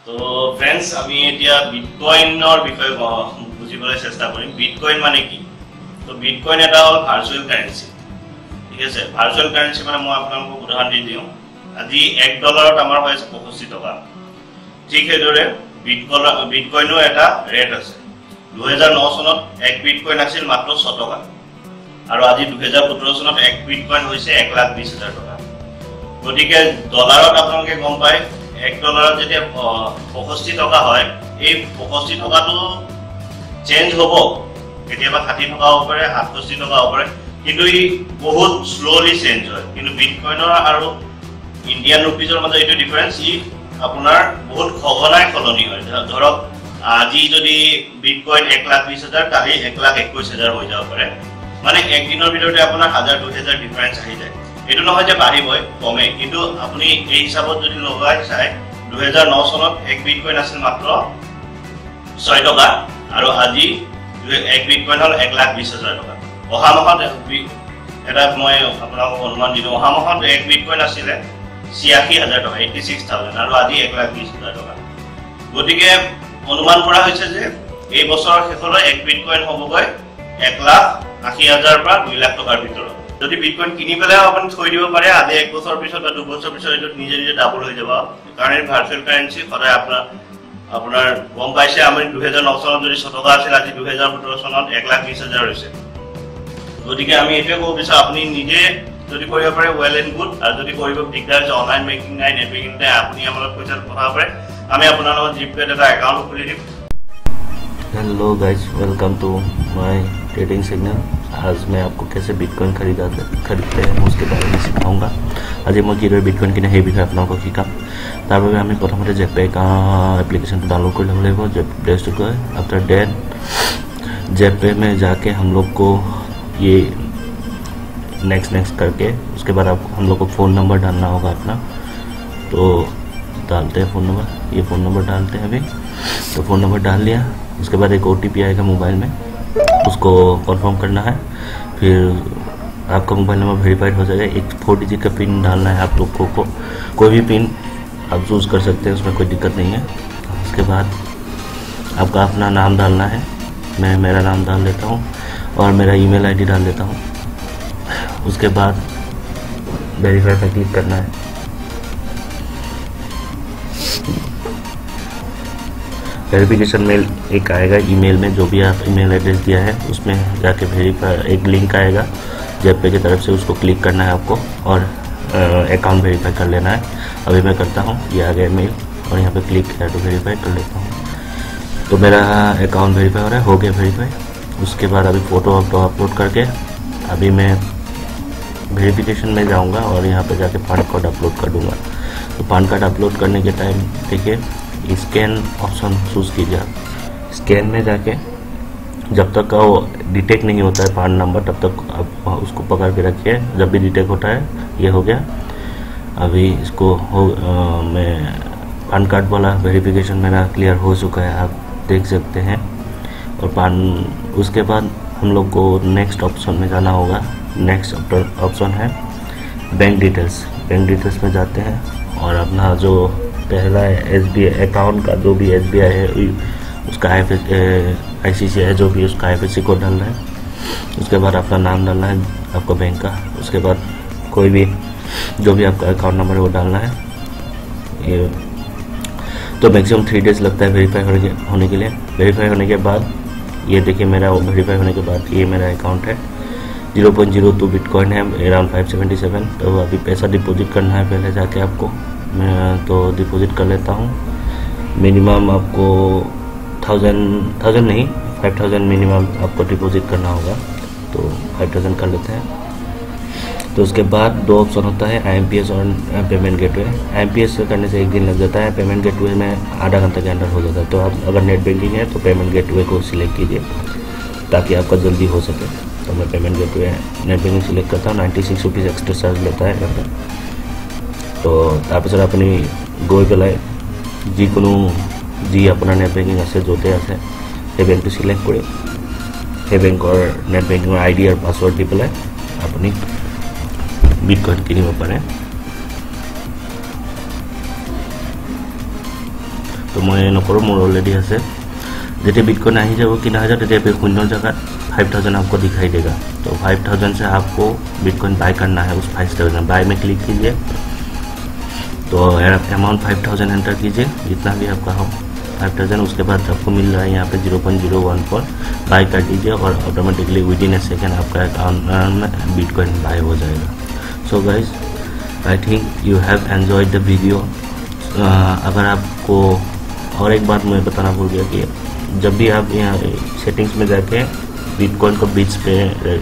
তো ফ্রেন্ডস আমি এতিয়া বিটকয়েনৰ বিষয়ে বুজিবলৈ চেষ্টা কৰিম। বিটকয়েন মানে কি? তো বিটকয়েন এটা হ'ল ভাৰ্চুৱেল কাৰেন্সি। ঠিক আছে, ভাৰ্চুৱেল কাৰেন্সি মানে মই আপোনালোকক উদাহৰণ দি দিওঁ। আজি $1 আমাৰ হৈ আছে 65 টকা। ঠিক সেইদৰে বিটকয়েনো এটা ৰেট আছে। 2009 চনত 1 বিটকয়েন আছিল মাত্ৰ 6 টকা আৰু আজি 2017 চনত 1 বিটকয়েন হৈছে 1,20,000 টকা। গতিকে ডলাৰত আপোনালোকে গম পায় $1 যেতিয়া 65 টকা হয়, এই 65 টকাটো চেঞ্জ হ'ব, কেতিয়াবা 60 টকা হ'ব পাৰে, 68 টকা হ'ব পাৰে, কিন্তু ই বহুত স্লোলি চেঞ্জ হয়। কিন্তু বিটকয়েনৰ আৰু ইণ্ডিয়ান ৰুপিজৰ মাজত এইটো ডিফাৰেন্স, ই আপোনাৰ বহুত সঘনাই সলনি হয়। ধৰক আজি যদি বিটকয়েন 1,20,000, কালি 1,21,000 হৈ যাব পাৰে। মানে একদিনৰ ভিতৰতে আপোনাৰ 1,000-2,000 ডিফাৰেন্স আহি যায়। এইটো নহয় যে বাঢ়িবই কমে, কিন্তু আপুনি এই হিচাপত যদি লগাই চাই 2009 চনত 1 বিটকয়েন আছিল মাত্ৰ 6 টকা আৰু আজি 1 বিটকয়েন হ'ল 1,20,000 টকা। অহা মাহত এটা মই আপোনালোকক অনুমান দিলোঁ, অহা মাহত 1 বিটকয়েন আছিলে 86,000 টকা, 86,000, আৰু আজি 1,20,000 টকা। গতিকে অনুমান কৰা হৈছে যে এই বছৰৰ শেষলৈ 1 বিটকয়েন হ'বগৈ 1,80,000 পৰা 2 লাখ টকাৰ ভিতৰত। যদি বিটকয়েন কিনি পেলাই আপুনি থৈ দিব পাৰে, আজি 1 বছৰ পিছত বা 2 বছৰ পিছত এইটো নিজে নিজে ডাবল হৈ যাব। কাৰণ এই ভাৰ্চুৱেল কাৰেন্সি সদায় আপোনাৰ গম পাইছে, আমি 2009 চনত যদি 6 টকা আছিল, আজি 2017 চনত 1,20,000 হৈছে। গতিকে আমি এইটোৱে ক'ব বিচাৰোঁ, আপুনি নিজে যদি কৰিব পাৰে ৱেল এণ্ড গুড, আৰু যদি কৰিব দিগদাৰ হৈছে, অনলাইন বেংকিং নাই, নেট বেংকিং নাই, আপুনি আমাৰ লগত পইচা পঠাব পাৰে। আমি আপোনাৰ লগত জিপেত এটা একাউণ্ট খুলি দিম। Hello guys, welcome to my trading signal. आज मैं आपको कैसे बिटकॉइन खरीदते हैं उसके बारे में सिखाऊंगा। आज मैं किदरे बिटकॉइन किने সেই বিষয়ে আপোনালোকক শিকাম। তাৰ বাবে আমি প্ৰথমতে জেপে एप्लीकेशन डाउनलोड कर लेना होगा प्ले स्टोर को। आफ्टर दैट जेपे में जाके हम लोग को ये नेक्स्ट करके उसके बाद आप हम लोग को फ़ोन नंबर डालना होगा अपना। तो डालते हैं फ़ोन नंबर, ये फ़ोन नंबर डालते हैं अभी। तो फ़ोन नंबर डाल लिया, उसके बाद एक OTP आएगा मोबाइल में, उसको कंफर्म करना है। फिर आपका मोबाइल नंबर वेरीफाइड हो जाएगा। एक 4 डिजिट का पिन डालना है आप लोगों को, कोई भी पिन आप चूज़ कर सकते हैं, उसमें कोई दिक्कत नहीं है। उसके बाद आपका अपना नाम डालना है। मैं मेरा नाम डाल देता हूँ और मेरा ईमेल ID डाल देता हूँ। उसके बाद वेरीफाई पर क्लिक करना है। वेरिफिकेशन मेल एक आएगा ईमेल में, जो भी आप ईमेल एड्रेस दिया है उसमें जाके वेरीफाई एक लिंक आएगा जेपे की तरफ से, उसको क्लिक करना है आपको और अकाउंट वेरीफाई कर लेना है। अभी मैं करता हूँ, ये आ गया मेल और यहाँ पे क्लिक किया तो वेरीफाई कर लेता हूँ। तो मेरा अकाउंट वेरीफाई हो रहा है, हो गया वेरीफाई। उसके बाद अभी फ़ोटो अपलोड करके अभी मैं वेरिफिकेशन में जाऊँगा और यहाँ पर जाके पैन कार्ड अपलोड कर दूँगा। तो पैन कार्ड अपलोड करने के टाइम देखिए स्कैन ऑप्शन चूज़ कीजिए आप। स्कैन में जाके जब तक वो डिटेक्ट नहीं होता है पैन नंबर, तब तक आप उसको पकड़ के रखिए। जब भी डिटेक्ट होता है, ये हो गया। अभी इसको मैं पैन कार्ड वाला वेरिफिकेशन मेरा क्लियर हो चुका है, आप देख सकते हैं। और उसके बाद हम लोग को नेक्स्ट ऑप्शन में जाना होगा। नेक्स्ट ऑप्शन है बैंक डिटेल्स। बैंक डिटेल्स में जाते हैं और अपना जो पहला SBI अकाउंट का जो भी SBI है उसका ICICI है, जो भी उसका IFSC कोड डालना है। उसके बाद अपना नाम डालना है आपका बैंक का। उसके बाद कोई भी जो भी आपका अकाउंट नंबर है वो डालना है। ये तो मैक्सिमम 3 डेज लगता है वेरीफाई होने के लिए। वेरीफाई होने के बाद ये देखिए मेरा वेरीफाई होने के बाद ये मेरा अकाउंट है। 0.02 बिटकॉइन है, अराउंड 577। तो अभी पैसा डिपॉजिट करना है पहले जाके आपको। मैं तो डिपॉजिट कर लेता हूँ। मिनिमम आपको 1000 नहीं 5000 मिनिमम आपको डिपॉजिट करना होगा। तो 5000 कर लेते हैं। तो उसके बाद 2 ऑप्शन होता है, IMPS और पेमेंट गेटवे। IMPS से करने से 1 दिन लग जाता है, पेमेंट गेटवे में आधा घंटा के अंदर हो जाता है। तो आप अगर नेट बैंकिंग है तो पेमेंट गेटवे को सिलेक्ट कीजिए ताकि आपका जल्दी हो सके। तो मैं payment gateway net banking select करता हूँ। 96 रुपीज़ एक्स्ट्रा चार्ज लेता है यहाँ पर। तो তাৰপিছত আপুনি গৈ পেলাই যিকোনো যি আপোনাৰ নেট বেংকিং আছে য'তে আছে সেই বেংকটো সিলেক্ট কৰি সেই বেংকৰ নেট বেংকিঙৰ ID আৰু পাছৱৰ্ড দি পেলাই আপুনি বিটকয়েন কিনিব পাৰে। তো মই নকৰোঁ, মোৰ অলৰেডি আছে। जेटे बिटकॉइन आ ही जाओ 3000 तेते पे शून्य जगह 5000 आपको दिखाई देगा। तो 5000 से आपको बिटकॉइन बाय करना है। उस 5000 बाय में क्लिक कीजिए, तो अमाउंट 5000 एंटर कीजिए, जितना भी आपका हो 5000। उसके बाद आपको मिल रहा है यहाँ पे 0.01 पर बाय कर दीजिए और ऑटोमेटिकली विदिन ए सेकेंड आपका अकाउंट में बिटकॉइन बाय हो जाएगा। So guys, I think you have enjoyed the video. अगर आपको और एक बात मैं बताना भूल गया कि जब भी आप यहाँ सेटिंग्स में जाके बिटकॉइन को बिट्स पे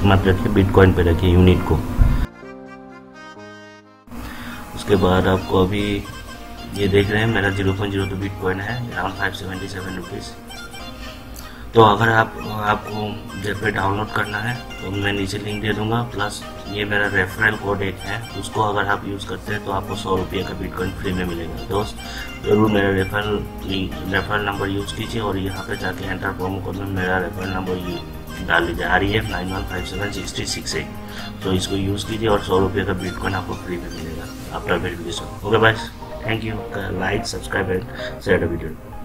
मत रखिए, बिटकॉइन पे रखिए यूनिट को। उसके बाद आपको अभी ये देख रहे हैं मेरा 0.02 बिटकॉइन है, अराउंड 577 रुपीज़। तो अगर आपको जेट पे डाउनलोड करना है तो मैं नीचे लिंक दे दूंगा, प्लस ये मेरा रेफरल कोड एक है, उसको अगर आप यूज़ करते हैं तो आपको 100 रुपये का बिटकॉइन फ्री में मिलेगा। दोस्त जरूर मेरा रेफरल नंबर यूज़ कीजिए और यहाँ पे जाके एंटर प्रोमो कोड में मेरा रेफरल नंबर डाल लीजिए, REF 91576368। तो इसको यूज़ कीजिए और 100 रुपये का बिटकॉइन आपको फ्री में मिलेगा after verification. Okay bye, thank you. Like, subscribe and share the video.